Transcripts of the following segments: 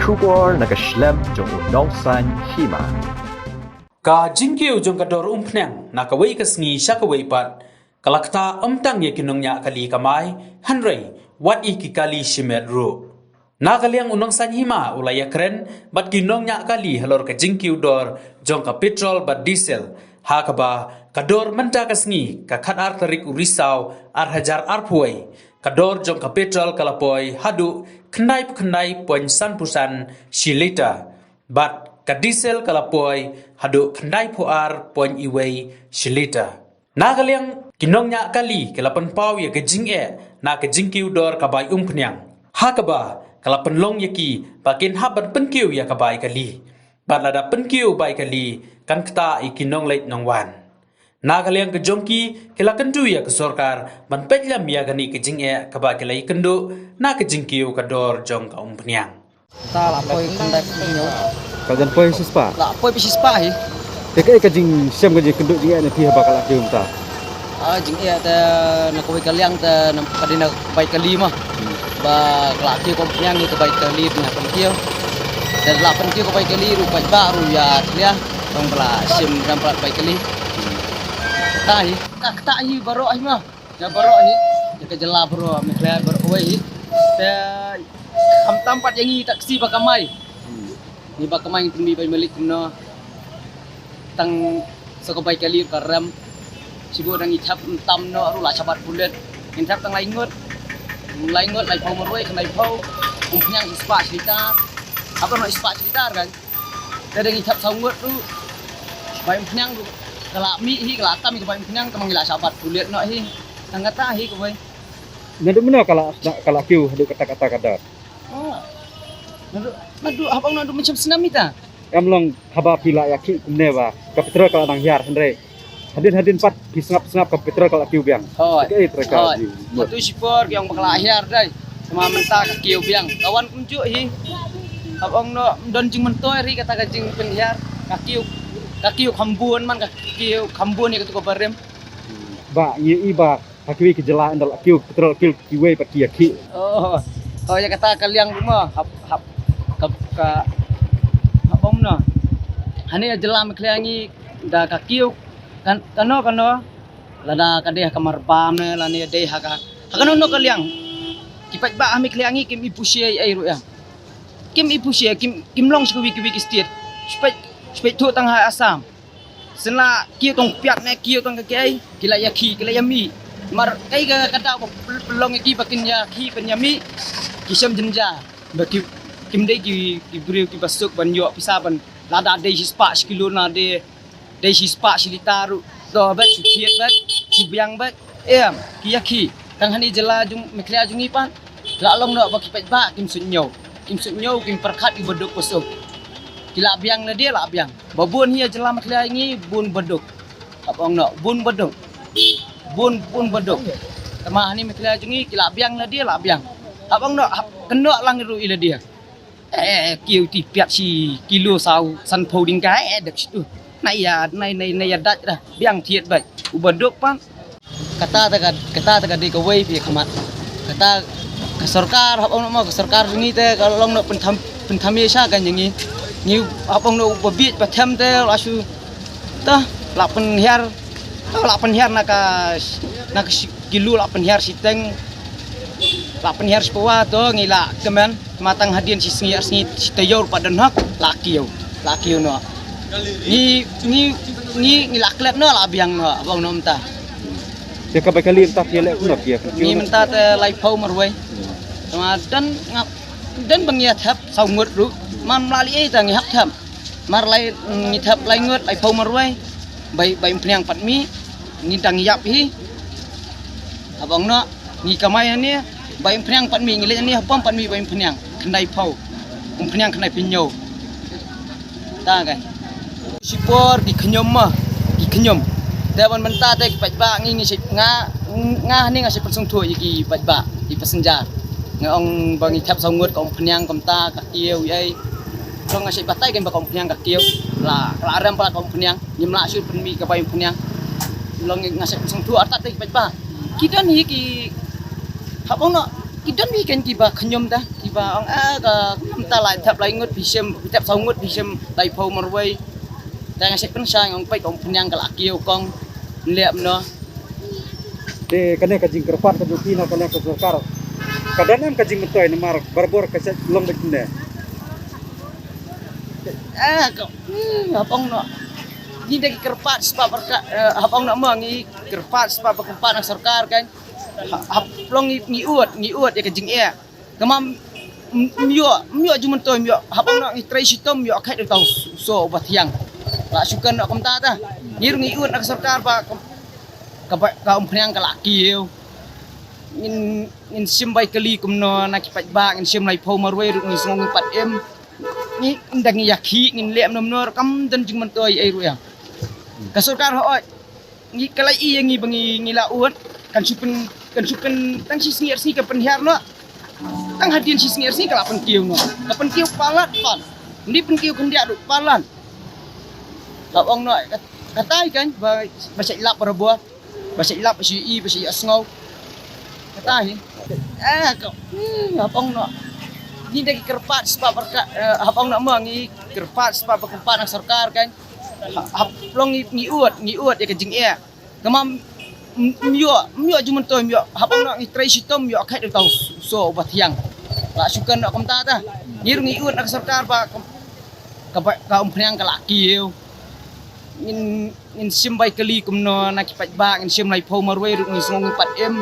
Shipor nakaslem jong unongsan Hima. Ka jingkiu jong kador umpnang nakawai kasngi syakawai pat kalakta amtang ye Nongñiah kali kamai Hynrei wat iki kali shimet ru. Nakaliang unongsan Hima ulaya keren bat Nongñiah kali halor ka jingkiu dor jong ka petrol bat diesel hakaba kador menta kasngi ka khat tarik urisau hajar puai kador jong ka petrol kalapoi hadu knai poin sanpusan silita bat ka diesel kalapoi hadu knai poin iwei silita. Nakaliang Nongñiah kali kalapan pau ya kejing na kejingkiu dor kabai umpnyang hakaba kalapan long yaki bakin haban penkiu ya kabai kali bat lada penkiu bai kali kan kta ikinong leit nongwan. Nakaliang kejongki kila kendu ya ke sorkar ban pejlam ya gani kejing kabai kala ikendu na kejingkiu kador jong ka umpnyang. Ta la poi kendai kinyo. Kajan poi sispa. La poi sispa hi. Dekai kajing siam kajing kenduk dia na pihak bakal kium ta. Jing ta na koi kaliang ta na kadina bai kali mah. Ba kelaki kompnyang ni ke bai kali na penkiu. Dan la penkiu ke bai kali ru bai baru ya dia tong bela sim dan bai kali. Ta hi. Ta hi baro hi mah. Ya baro hi. Ya ke jela baro mikla baro hi. Ta kam tampat yang ni taksi bakamai. Ni bakamai tinggi bai melik no. Tang sekobai kali karam sibu dang ithap tam no ru la chabat bulet intap tang laingot lai pau maroi kanai pau umpnyang ispa cerita apa no ispa cerita kan dadang ithap saungot tu bai umpnyang tu kala mi hi kala tam bai umpnyang tamang la chabat bulet no hi tang kata hi ko bai Nadu mana kala kiu hadu kata-kata kadar. Oh nadu abang nadu macam senam ita Long haba pila yaki kumneva ka Petrol kala Nongñiah Hynrei. Hadin pat kisngap ka Petrol kala Kiew biang. Oh. Kai treka. Satu Shipor yang bakal akhir dai. Sama menta ka Kiew biang. Kawan kunjuk hi. Abang no don jing Myntoi ri kata ka jing Pynhiar ka Kiew Khambun man ka Kiew Khambun ni ketu ko barem. Ba ye iba hakwi ke jela andal Kiew Petrol Kiwe pat yaki. Oh ya kata kaliang rumah hap ka abang no. Hani jelam kliangi da ka Kiew kan kano lada kadeh kamar bam ne lani deh haka kano no kaliang kipat ba ami kliangi kim ipushi ai ru ya kim ipushi kim long sku wiki state spet tu tang ha asam sena Kiew tong piak ne Kiew tong kai kila yami mar kai ga kada pelong ki bakin ya ki penyami kisam jenja baki kim dei ki brio ki basuk ban yo pisaban lada dei spa kilo na dei spa silitaru do bat chukiet bat chubiang bat ki kang hani jela jung meklia jungi pan la long no baki pet ba kim sunyo kim perkhat i beduk posuk kila biang na dia la biang babun hi jela meklia ngi bun beduk apong no bun beduk tama hani meklia jungi kila biang na dia la biang apong no keno lang ru ila dia Kiew ti piat si kilo sau san poding kai dak situ nay dat dah biang thiet bai ubaduk pan kata ta di kawai pi khamat kata ka sarkar hapong no ka sarkar ngi te ka long no penthami sha kan ngi hapong no ubabit patham te lasu ta la Pynhiar na ka kilo la Pynhiar siteng la Pynhiar sepawa to ngila kemen matang hadian si tayor padan hak la Kiew no ni laklet no la biang no abang no menta Dia ka kali tak ye lek kunap ye. ni menta te lai pau marwai sama dan bangiat hap saungut ru man mlali ta ngi hap thap mar lai ngi thap lai ngut lai pau marwai bai pnyang patmi ni tang yap hi abang no ni kamai ni bai pnyang patmi ngi le ni hapam patmi bai pnyang khnai pau pnyang khnai pinyo ta kan Shipor di kenyom Dewan menta te ki pajba ngi sip nga ni nga sip persung thu ki pajba di pesenjar nga ong bangi thap saungut ka ong pnyang kamta ka Kiew ai so nga sip batai kan ba ong pnyang ka Kiew la aram pala ka ong pnyang nyimla sur penmi ka bai pnyang long nga sip persung thu atat te ki pajba kidan hi ki hapong no kidan wi kan ki ba kenyom ta ki ba ong ta lại thap lại ngut bisem thap sau ngut bisem lai phau marway ta ngasek pen sang ong pai ong penyang kala Kiew kong liam no de kane ka jing kerpat ka duki na kane ka sarkar kadanan ka jing Myntoi Namar barbor ka long bekne abang no ni dagi kerpat sebab berkat abang nak mangi kerpat sebab berkepat nak sarkar kan long ngi uat ya ka jing kamam myo jumen toy myo abang nak trai sitom myo akai tau so obat yang la sukan nak komta ta ngi uat nak sarkar ba ka penyang kala Kiew in sim bai kali kumno nak pat ba in sim lai phau marway ru ngi song 4m ni ndang yakhi ngin lem nomnor kam dan jing Myntoi ai ru yang ka sarkar ho ngi kalai i ngi bangi ngi la uat kan supen tang si singir si ka Pynhiar no tang hadin si singir si kala pen Kiew no ka pen Kiew palat pan ndi pen Kiew kendia ru palan ka ong no katai kan ba sek lap berbuah ba sek lap si i ba sek asngau katai abang no ni dagi kerpat sebab berkat abang nak mangi kerpat sebab berkepat nak sarkar kan long ngi uat ya ka jing kamam myo jumen toy myo abang nak ngi trai sitom myo akai tau so obat yang la sukan nak komta ta ngi uat nak sarkar ba ka penyang kala Kiew in sim bai kali kumno nak pat ba in sim lai phau marway ru ngi song 4m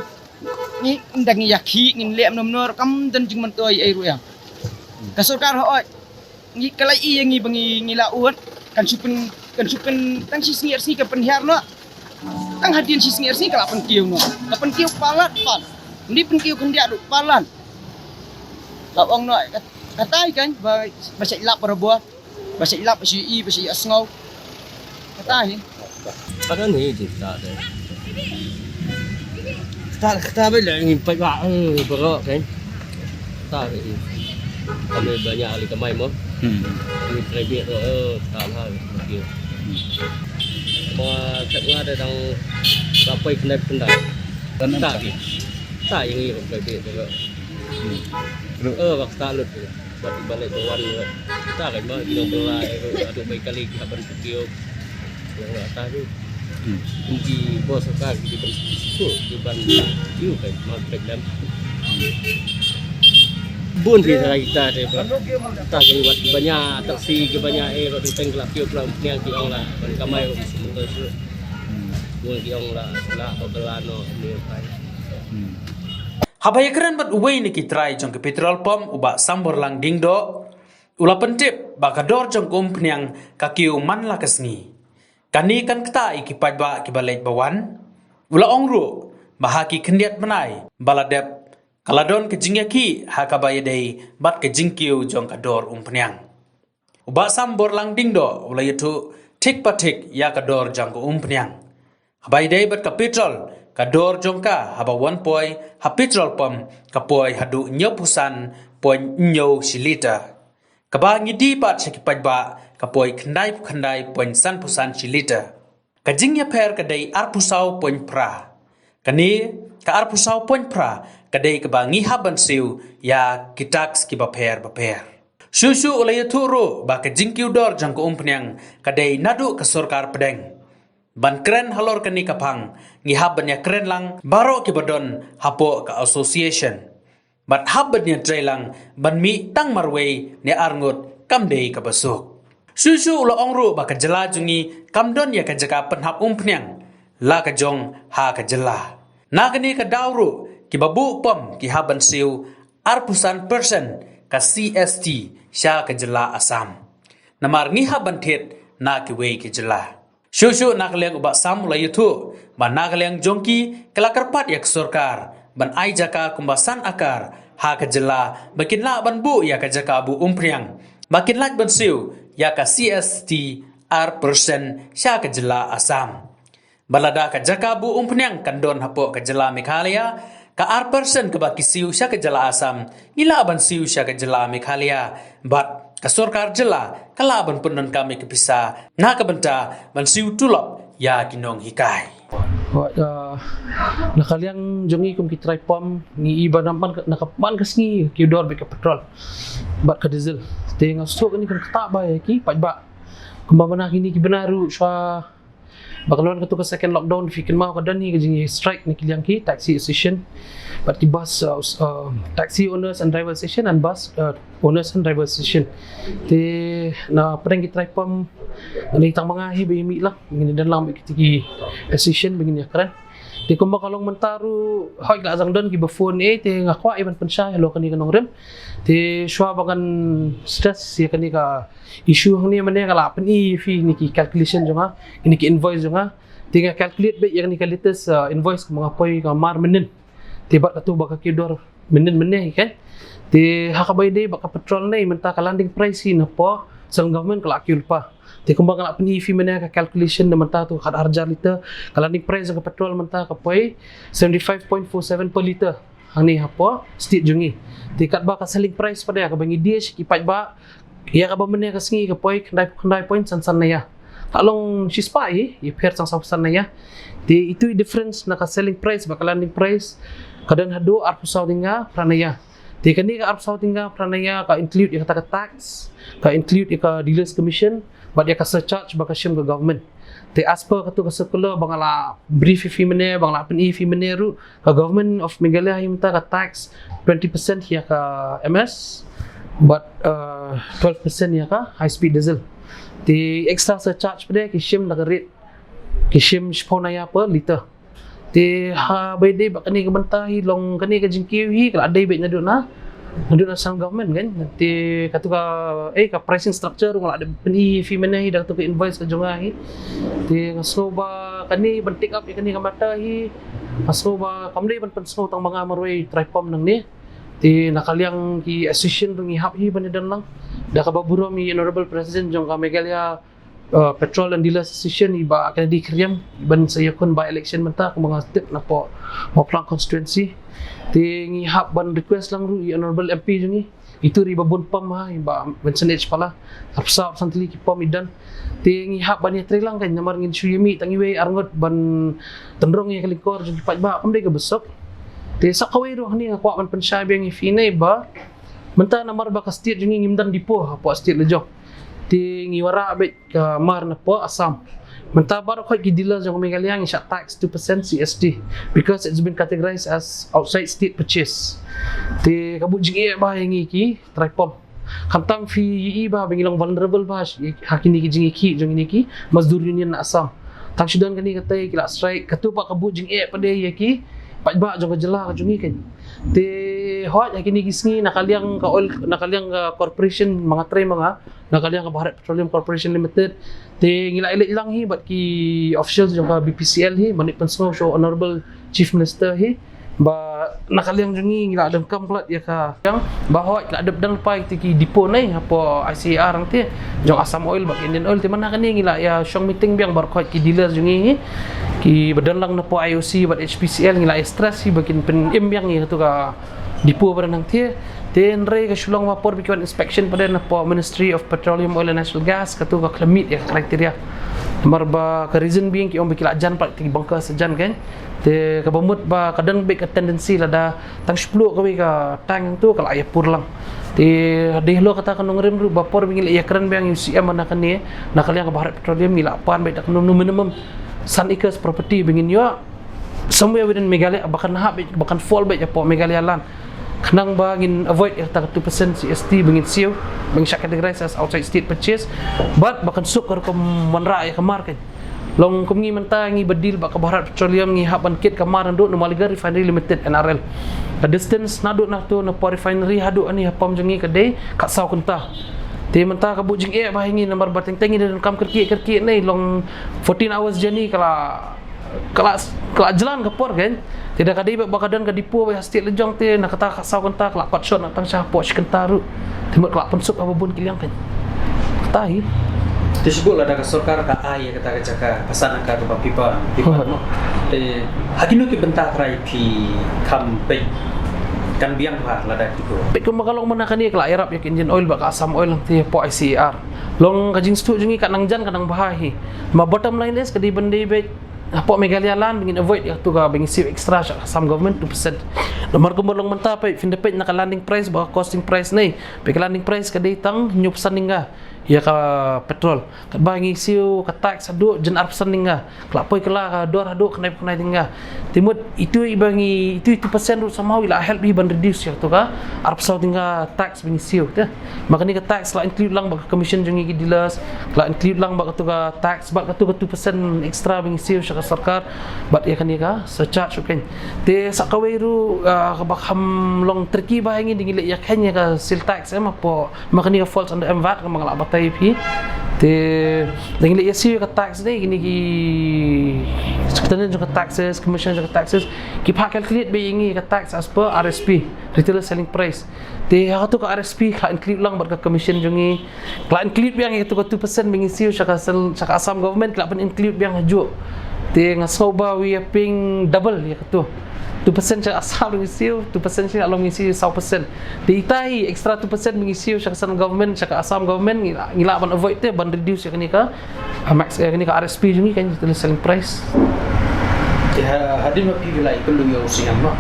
ni ndang yakhi ngin lem nomnor kam dan jing Myntoi ai ru yang ka sarkar ho ngi kalai i ngi bangi ngi la uat kan supen tang si singir si ka Pynhiar no tang hadin si singir si kala pen Kiew no ka pen Kiew palat pan ndi pen Kiew kendia ru palan ka ong no katai kan ba sek lap berbuah ba sek lap si i ba sek asngau katai Paano ni kita tu? Kita bila ingin pajak berok kan? Kita ni kami banyak ahli kemai mo. Ini private tu, tak hal mungkin. Mau cakap ada tentang apa kendai. Tak ni, tak yang ini private tu. Waktu talut tu, buat balik kawan tu. Tak kan, mau kita belai, ada baik kali kita berfikir. Yang atas tu mungkin bos sarkar di situ di Kiew kan market dan bun kita deh tak buat banyak taksi ke banyak rot tenggelam Kiew kelam yang Kiew lah kan kamai di situ tu bun Kiew lah ogelano ni kai habaya keren bat uwei ni kitrai jong ke petrol pom uba sambor lang dingdo ula pentip bakador jong kumpnyang ka Kiew man la kasngi kani kan kata ikipaj ba kibalait bawan ula ongru bahaki kendiat menai baladep kaladon ke jingyaki hakabaya dei bat ke jingkiu jong kador penyang uba sambor lang dingdo ula yutu tik patik ya kador jang ko penyang habai dei bat ka petrol kador jongka haba 1 poi ha petrol pom kapoi hadu nyopusan poi nyo silita kaba ngidi pat sekipaj ba kapoi khandai poin san pusan chilita kajingya per kadai arpusau poin pra kani ka arpusau poin pra kadai kabangi haban siu ya kitaks ki baper susu ulay turu ba kajingkiu dor jangko penyang kadai nadu ka sarkar pedeng ban kren halor kani kapang ngi haban ya kren lang baro ki badon hapo ka association bat haban ya trailang ban mi tang marway ne arngut kamdei ka basuk susu ulo ongru ba ka jela jungi kamdon ya ka jaka penhap penyang la ka jong ha ka jela nagani ka dawru ki babu pom ki haban siu arpusan person ka CST sha ka jela asam namar ngi haban thet na ki we ki jela susu nakleng uba samula yutu ba nakleng jongki kelakarpat ya sarkar ban ai jaka kumbasan akar ha ka jela bakin la ban bu ya ka jaka bu penyang bakin laj ban siu ya ka CST R% sya ka jela asam balada ka jaka bu penyang kandon hapo ka jela Meghalaya ka R% ka baki siu sya ka jela asam ila ban siu sya ka jela Meghalaya bat ka sarkar jela kala ban punon kami kepisa na ka benta ban siu tulop ya kinong hikai nakaliang jongi kum ki try pom ni iba nampan nakapan kasngi Kiew dor be ka petrol bat ka diesel te ngasuk ni kan tak ba ki pajba kumbang kini ki benaru swa bakalan ka tu ka second lockdown fikin mau ka dan ni jingi strike ni kiliang ki taxi association but ki bus taxi owners and driver association and bus owners and driver association te na pereng ki try pom ni tang mga hi be mi lang ngini dan lang ki association begini keren di kumbang kalong mentaru hoi la jang don ki ba phone te ngakwa iban pensya hello kani kanong rem te shwa bagan stress ya kani ka issue hang ni mane kala pen i fi ni ki calculation jonga ini ki invoice jonga te nga calculate be yang ni ka latest invoice mga poi ka mar menen te ba tu baka ki dor menen mene kan te hakabay de baka petrol nei menta ka landing price na po sa government kala ki pa te kumbang kala pen i fi mene ka calculation na menta tu kad harja liter ka landing price ka petrol menta ka poi 75.47 per liter hang ni hapo state jungi ti kat ba ka selling price pada ka bangi dish ki paj ba ya ka ba mene ka sngi ka poi kandai point san na ya talong shispai i per sang san na ya ti itu difference na ka selling price ba ka landing price kadan hado arpu saudinga pranaya ti kani ka arpu saudinga pranaya ka include ya ka tax ka include ya ka dealers commission but ya ka surcharge ba ka shim ka government te as per katu ka circular bangala brief fi mene bangala pen i fi mene ru ka government of Meghalaya himta ka tax 20% ya ka MS but 12% ya ka high speed diesel te extra surcharge pada ki shim na ka rate ki shim Shipor na ya per liter te ha by day ba kani ka bantahi long kani ka jingkiw hi kala day be na do na sang government kan nanti katu ka ka pricing structure ngala ada peni fi mana hi dak tu ka invoice ka jonga hi ti ngaso ba kani ban take up kani ka mata hi ngaso ba kamli ban pensno tang mga marway tripom nang ni ti nakaliang ki association ngi hap hi ban dan lang da ka baburo mi honorable president jong ka Meghalaya Petrol and Dealers Association iba akan dikriam ban saya kun by election menta ku mga step na po Moplang constituency ti ngihap ban request lang ru honorable MP jungi itu ri babun pam ha iba mensenage pala apsa santili ki pam idan ti ngihap ban yatri lang kan namar ngin suyemi tangiwe arngot ban tendrong ya kalingkor jungi pajba pam dai ka besok ti sakaway ro ni ngakwa ban pensyabi ngi finay ba menta namar ba ka state jungi ngimdan dipo apa state lejok ti ngiwara bet ka mar na po Assam mentabar ko gidila jong Meghalaya ngi tax 2% CST because it's been categorized as outside state purchase ti kabu jing ba ngi ki tripom kantang fi ba bingilang vulnerable ba hakini ki jing ki jong ni ki mazdur union na Assam tang sudan kani katay kila strike katu pa kabu jing pada ki pajba jong jela ka jungi kan ti hot yakini gisngi nakaliang ka oil nakaliang ka corporation mga tray mga nakaliang ka Bharat Petroleum Corporation Limited ti ngila-ilit lang hi bat ki officials jong ka BPCL hi manip pensno so honorable chief minister hi ba nakaliang jungi ngila adam kamplat ya ka yang bahwa kila adap dan pai ti ki depo nai apo ICR ang ti jong Assam Oil bak Indian Oil ti mana kani ngila ya shong meeting biang bar ki dealers jungi hi ki badan lang na po IOC bat HPCL ngila stress hi bakin pen imbiang ni tu ka depo pada nang ti Hynrei ka sulong mapor bikin inspection pada na po Ministry of Petroleum Oil and Natural Gas katu ka klamit ya kriteria marba ka reason being ki om bikila jan pak ti bangka sejan kan te ka bamut ba kadang big tendency lada tang 10 kawi ka tang tu kala ya pur lang te dehlo kata kanong rem ru bapor bingil ya keren bang UCM mana kan ni nakaliang ka Bharat Petroleum mila pan ba dak minimum sun acres property bingin yo somewhere within Meghalaya bahkan bahkan fall ba ya po Meghalaya land kanang ba ngin avoid ya 2% CST bingin siu bing syak categorized as outside state purchase but bahkan sukar ko manra ya kamar kan long kumngi menta ngi bedil ba ka Bharat Petroleum ngi haban kit kamar ndo no Maliga Refinery Limited NRL the distance nadu na to no refinery hadu ani hapam jengi kedai kat saw kunta te menta ka bujing ba ngi nomor bateng tengi dan kam kerki nei long 14 hours journey kala jalan ke por kan tidak kadai bakadan ka dipo ba state lejong te nak kata saw kunta kala pat shot nak tang sya po kentaru timut kala pensuk abun kiliang kan tahi disebut ada kesorkar ka ai kata jaka pasan ka to pipa no hakinu ki bentak rai pi kampe kan biang ha lada tipo pe ko makalong manakan ni kala Arab yak engine oil ba ka Assam Oil lang ti po ICR long kajing stu jungi kanang jan kanang bahahi ma bottom line is kadi bende be Apa megalialan bingin avoid ya tu ka bingin siu extra some government 2%. Nomor kumulong manta pa findepend naka landing price ba costing price nei. Pe landing price ka datang nyup saninga. Ya ka petrol. Kat bangi siu ka tax adu jen arpsan ninga. Klapoi kala ka dor adu kenai tinga. Timut itu ibangi itu persen ru somehow ila help ban reduce ya tu ka arpsau tinga tax bingi siu tah. Makani ka tax la include lang ba commission jengi dealers, la include lang ba tu ka tax ba ka 2% extra bingi siu sa sarkar bat ya kani ka surcharge ken. Te sakawai ru ka bakham long tricky ba ngi dingile ya kanya ka sale tax ma po makani ka falls under VAT ka mga batay pi te dingile ya siu ka tax ni gini ki sekretariat ka taxes commission ka taxes ki pa calculate ba ngi ka tax as per RSP retail selling price. Te ha tu ka RSP ka include lang ba ka commission jongi ka include biang itu ka 2% bingi siu sa Assam government ka pen include biang haju. Te nga soba we ping double ya tu 2% sa Assam mengisiu 2% sa along mengisiu 100%. Te itai extra 2% mengisiu sa Assam government sa Assam government ngila ban avoid te ban reduce kani ka max kani ka RSP jungi kan selling price. Ya hadir mapi vilai kullu yo siam no.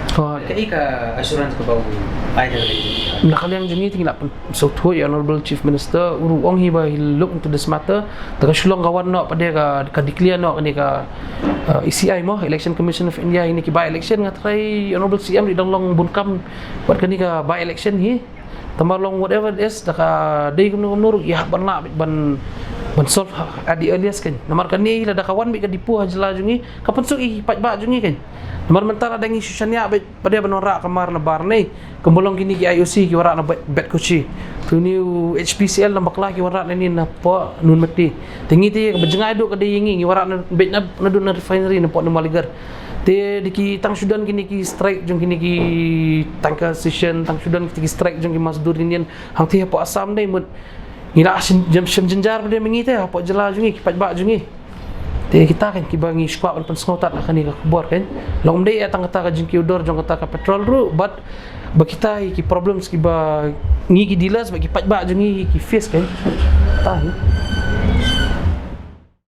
Kai ka assurance ka bau ai na ri. Nakaliang jungi tingla so to honorable chief minister uru ong hiba look into this matter taga sulong kawan no pada ka declare no kani ka ECI mo election commission of India ini ki by election ngatrai honorable CM di donglong bunkam buat kani ka by election hi tamalong whatever it is daka day nur ya ban solve at the earliest kan namar kani la da kawan bi ka dipu hajla jungi kapan su i patba jungi kan namar mentara dangi susanya pada banora kamar na bar nei kembulong kini ki IOC ki wara na bet kuci tu new HPCL na bakla ki wara na ni na po nun mati tingi ti bejengai do ka deyingi ki wara na bet na dun na refinery na po na maligar te diki tang sudan kini ki strike jong kini ki tangka session tang sudan ki strike jong ki masdur indian hang ti po Assam nei mut ngila jam jenjar pada mengite apa jela jungi kipat bak jungi te kita kan kibangi squad pan sengotat akan ni kabor kan long day atang kata ka jingki udor jong kata ka petrol ru but bakita ki problems ki ba ngi ki dealers bagi pat bak jungi ki face kan tahu